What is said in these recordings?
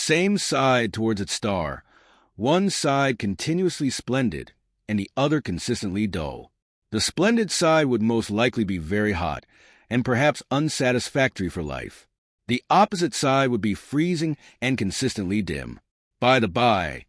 same side towards its star, one side continuously splendid and the other consistently dull. The splendid side would most likely be very hot and perhaps unsatisfactory for life. The opposite side would be freezing and consistently dim. By the by,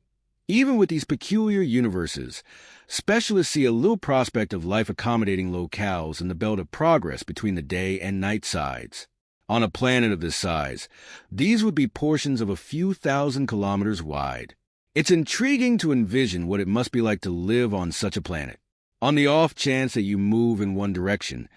even with these peculiar universes, specialists see a little prospect of life-accommodating locales in the belt of progress between the day and night sides. On a planet of this size, these would be portions of a few thousand kilometers wide. It's intriguing to envision what it must be like to live on such a planet. On the off chance that you move in one direction,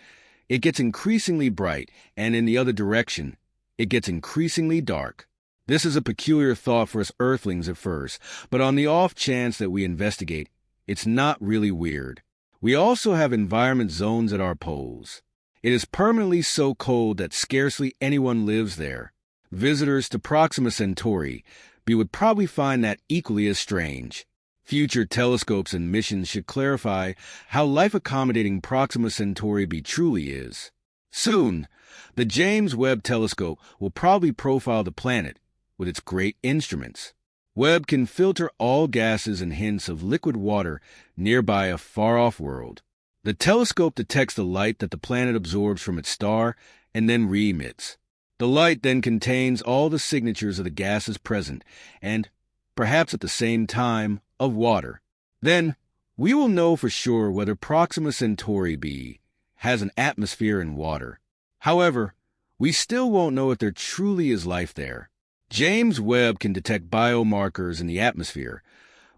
it gets increasingly bright, and in the other direction, it gets increasingly dark. This is a peculiar thought for us Earthlings at first, but on the off chance that we investigate, it's not really weird. We also have environment zones at our poles. It is permanently so cold that scarcely anyone lives there. Visitors to Proxima Centauri would probably find that equally as strange. Future telescopes and missions should clarify how life-accommodating Proxima Centauri b truly is. Soon, the James Webb Telescope will probably profile the planet with its great instruments. Webb can filter all gases and hints of liquid water nearby a far-off world. The telescope detects the light that the planet absorbs from its star and then re-emits. The light then contains all the signatures of the gases present and, perhaps at the same time, of water. Then, we will know for sure whether Proxima Centauri b has an atmosphere and water. However, we still won't know if there truly is life there. James Webb can detect biomarkers in the atmosphere,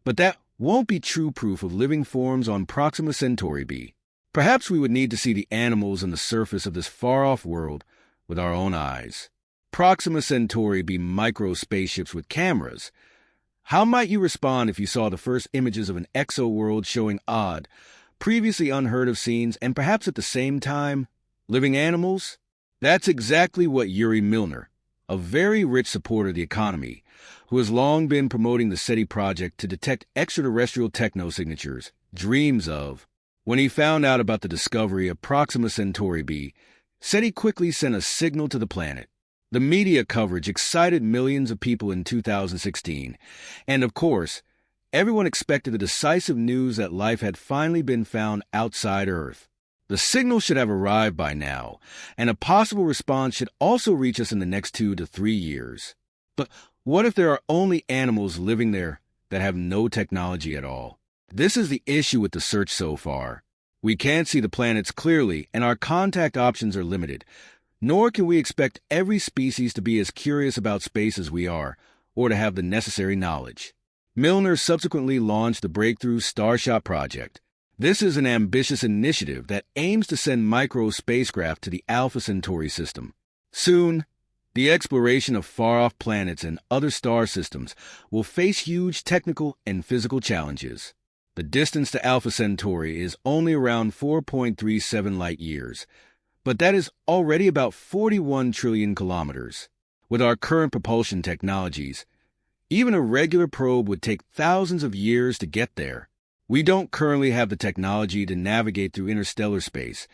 but that won't be true proof of living forms on Proxima Centauri b. Perhaps we would need to see the animals on the surface of this far-off world with our own eyes. Proxima Centauri b micro spaceships with cameras. How might you respond if you saw the first images of an exo-world showing odd, previously unheard of scenes and perhaps at the same time, living animals? That's exactly what Yuri Milner, a very rich supporter of the economy, who has long been promoting the SETI project to detect extraterrestrial technosignatures, dreams of. When he found out about the discovery of Proxima Centauri b, SETI quickly sent a signal to the planet. The media coverage excited millions of people in 2016, and of course, everyone expected the decisive news that life had finally been found outside Earth. The signal should have arrived by now, and a possible response should also reach us in the next 2 to 3 years. But what if there are only animals living there that have no technology at all? This is the issue with the search so far. We can't see the planets clearly, and our contact options are limited. Nor can we expect every species to be as curious about space as we are, or to have the necessary knowledge. Milner subsequently launched the breakthrough Starshot project. This is an ambitious initiative that aims to send micro spacecraft to the Alpha Centauri system. Soon, the exploration of far-off planets and other star systems will face huge technical and physical challenges. The distance to Alpha Centauri is only around 4.37 light-years, but that is already about 41 trillion kilometers. With our current propulsion technologies, even a regular probe would take thousands of years to get there. We don't currently have the technology to navigate through interstellar space,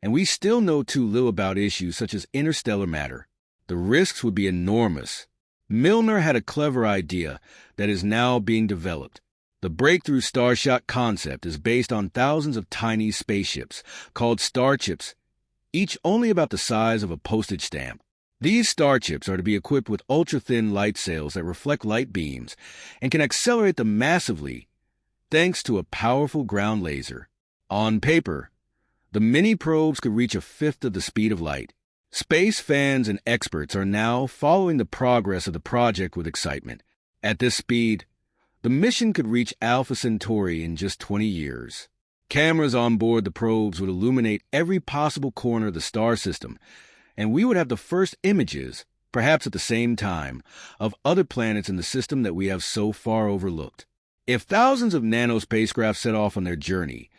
and we still know too little about issues such as interstellar matter. The risks would be enormous. Milner had a clever idea that is now being developed. The breakthrough Starshot concept is based on thousands of tiny spaceships called starships, each only about the size of a postage stamp. These starships are to be equipped with ultra-thin light sails that reflect light beams and can accelerate them massively thanks to a powerful ground laser. On paper, the mini probes could reach a fifth of the speed of light. Space fans and experts are now following the progress of the project with excitement. At this speed, the mission could reach Alpha Centauri in just 20 years. Cameras on board the probes would illuminate every possible corner of the star system, and we would have the first images, perhaps at the same time, of other planets in the system that we have so far overlooked. If thousands of nano spacecraft set off on their journey,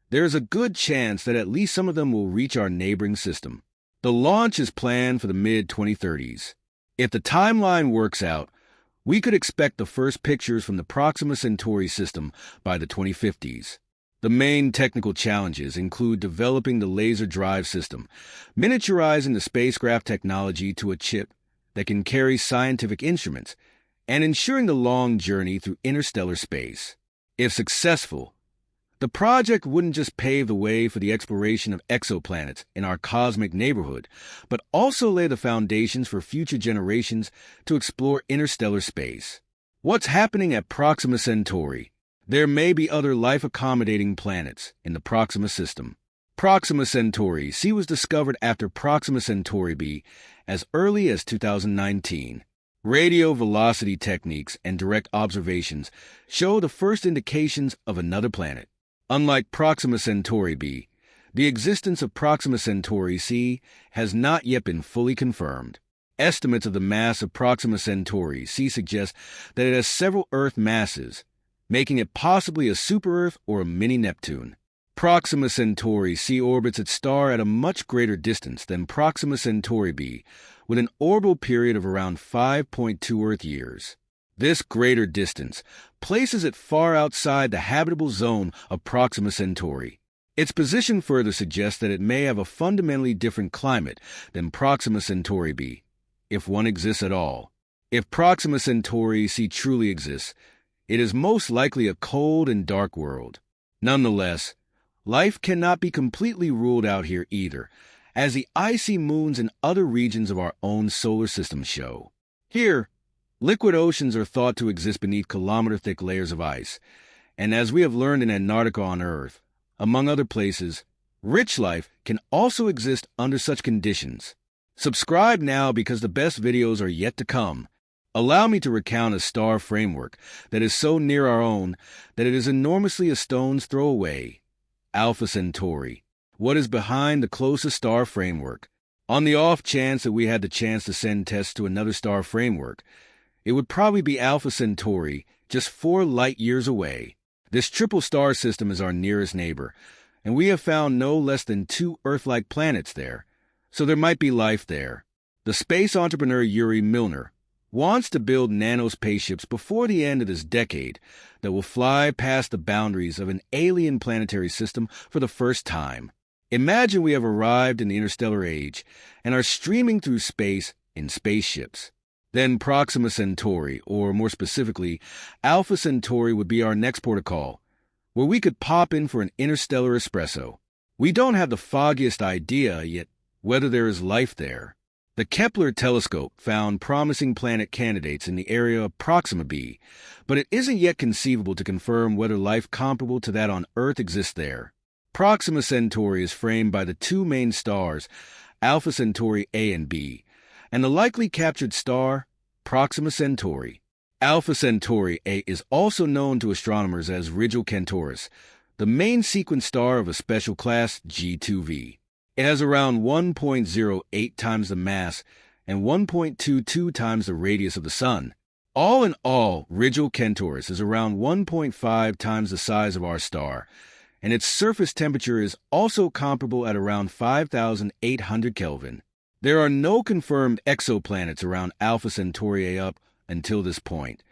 there is a good chance that at least some of them will reach our neighboring system. The launch is planned for the mid-2030s. If the timeline works out, we could expect the first pictures from the Proxima Centauri system by the 2050s. The main technical challenges include developing the laser drive system, miniaturizing the spacecraft technology to a chip that can carry scientific instruments, and ensuring the long journey through interstellar space. If successful, the project wouldn't just pave the way for the exploration of exoplanets in our cosmic neighborhood, but also lay the foundations for future generations to explore interstellar space. What's happening at Proxima Centauri? There may be other life-accommodating planets in the Proxima system. Proxima Centauri C was discovered after Proxima Centauri b as early as 2019. Radio velocity techniques and direct observations show the first indications of another planet. Unlike Proxima Centauri b, the existence of Proxima Centauri c has not yet been fully confirmed. Estimates of the mass of Proxima Centauri c suggest that it has several Earth masses, making it possibly a super-Earth or a mini-Neptune. Proxima Centauri c orbits its star at a much greater distance than Proxima Centauri b, with an orbital period of around 5.2 Earth years. This greater distance places it far outside the habitable zone of Proxima Centauri. Its position further suggests that it may have a fundamentally different climate than Proxima Centauri b, if one exists at all. If Proxima Centauri c truly exists, it is most likely a cold and dark world. Nonetheless, life cannot be completely ruled out here either, as the icy moons in other regions of our own solar system show. Here, liquid oceans are thought to exist beneath kilometer-thick layers of ice, and as we have learned in Antarctica on Earth, among other places, rich life can also exist under such conditions. Subscribe now because the best videos are yet to come. Allow me to recount a star framework that is so near our own that it is enormously a stone's throw away. Alpha Centauri. What is behind the closest star framework? On the off chance that we had the chance to send tests to another star framework, it would probably be Alpha Centauri, just 4 light years away. This triple star system is our nearest neighbor, and we have found no less than 2 Earth-like planets there, so there might be life there. The space entrepreneur Yuri Milner wants to build nano spaceships before the end of this decade that will fly past the boundaries of an alien planetary system for the first time. Imagine we have arrived in the interstellar age and are streaming through space in spaceships. Then Proxima Centauri, or more specifically, Alpha Centauri would be our next port of call, where we could pop in for an interstellar espresso. We don't have the foggiest idea yet whether there is life there. The Kepler telescope found promising planet candidates in the area of Proxima b, but it isn't yet conceivable to confirm whether life comparable to that on Earth exists there. Proxima Centauri is framed by the 2 main stars, Alpha Centauri A and B, and the likely captured star, Proxima Centauri. Alpha Centauri A is also known to astronomers as Rigil Kentaurus, the main sequence star of a special class G2V. It has around 1.08 times the mass and 1.22 times the radius of the Sun. All in all, Rigil Kentaurus is around 1.5 times the size of our star, and its surface temperature is also comparable at around 5,800 Kelvin. There are no confirmed exoplanets around Alpha Centauri A up until this point,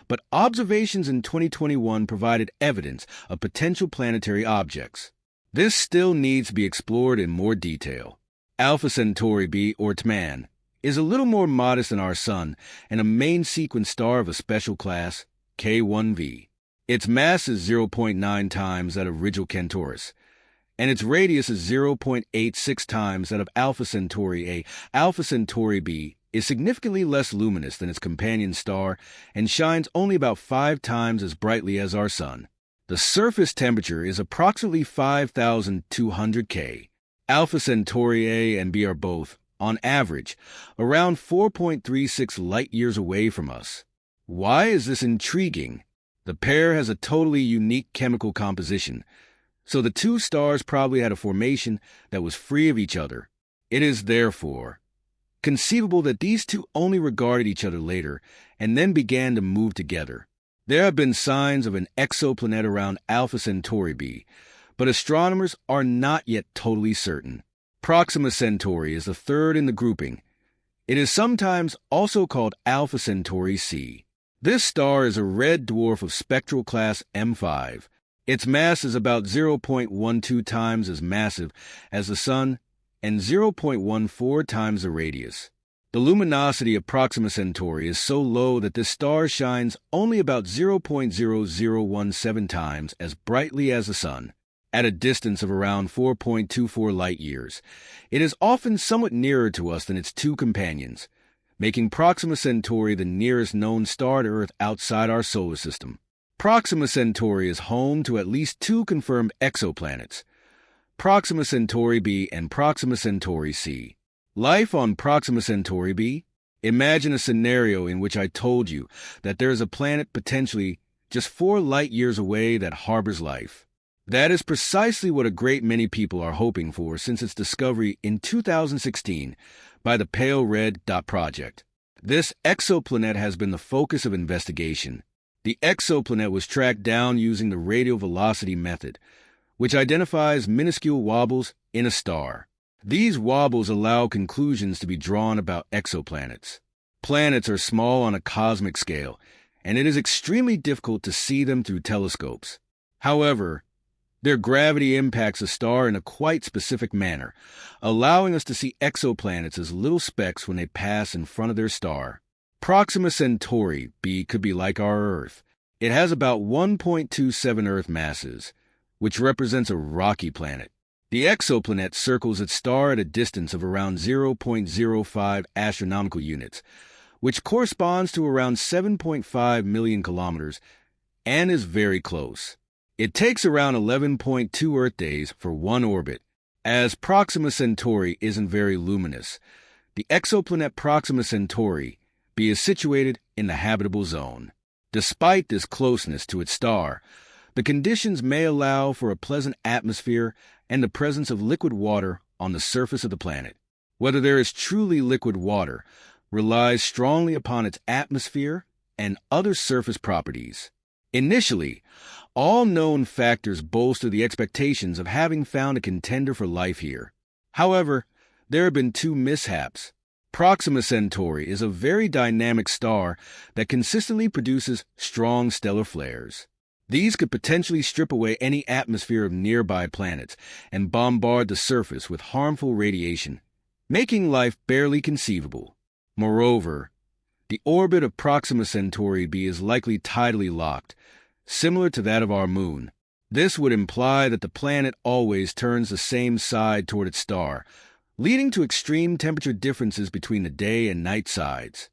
but observations in 2021 provided evidence of potential planetary objects. This still needs to be explored in more detail. Alpha Centauri b, or Tman, is a little more modest than our Sun and a main sequence star of a special class, K1V. Its mass is 0.9 times that of Rigil Kentaurus, and its radius is 0.86 times that of Alpha Centauri A. Alpha Centauri b is significantly less luminous than its companion star and shines only about 5 times as brightly as our Sun. The surface temperature is approximately 5,200 K. Alpha Centauri A and B are both, on average, around 4.36 light-years away from us. Why is this intriguing? The pair has a totally unique chemical composition, so the 2 stars probably had a formation that was free of each other. It is, therefore, conceivable that these 2 only regarded each other later and then began to move together. There have been signs of an exoplanet around Alpha Centauri b, but astronomers are not yet totally certain. Proxima Centauri is the 3rd in the grouping. It is sometimes also called Alpha Centauri c. This star is a red dwarf of spectral class M5. Its mass is about 0.12 times as massive as the Sun and 0.14 times the radius. The luminosity of Proxima Centauri is so low that this star shines only about 0.0017 times as brightly as the Sun, at a distance of around 4.24 light-years. It is often somewhat nearer to us than its two companions, making Proxima Centauri the nearest known star to Earth outside our solar system. Proxima Centauri is home to at least two confirmed exoplanets, Proxima Centauri b and Proxima Centauri c. Life on Proxima Centauri b? Imagine a scenario in which I told you that there is a planet potentially just 4 light-years away that harbors life. That is precisely what a great many people are hoping for since its discovery in 2016 by the Pale Red Dot Project. This exoplanet has been the focus of investigation. The exoplanet was tracked down using the radial velocity method, which identifies minuscule wobbles in a star. These wobbles allow conclusions to be drawn about exoplanets. Planets are small on a cosmic scale, and it is extremely difficult to see them through telescopes. However, their gravity impacts a star in a quite specific manner, allowing us to see exoplanets as little specks when they pass in front of their star. Proxima Centauri b could be like our Earth. It has about 1.27 Earth masses, which represents a rocky planet. The exoplanet circles its star at a distance of around 0.05 astronomical units, which corresponds to around 7.5 million kilometers, and is very close. It takes around 11.2 Earth days for one orbit. As Proxima Centauri isn't very luminous, the exoplanet Proxima Centauri b is situated in the habitable zone. Despite this closeness to its star, the conditions may allow for a pleasant atmosphere and the presence of liquid water on the surface of the planet. Whether there is truly liquid water relies strongly upon its atmosphere and other surface properties. Initially, all known factors bolster the expectations of having found a contender for life here. However, there have been two mishaps. Proxima Centauri is a very dynamic star that consistently produces strong stellar flares. These could potentially strip away any atmosphere of nearby planets and bombard the surface with harmful radiation, making life barely conceivable. Moreover, the orbit of Proxima Centauri b is likely tidally locked, similar to that of our moon. This would imply that the planet always turns the same side toward its star, leading to extreme temperature differences between the day and night sides.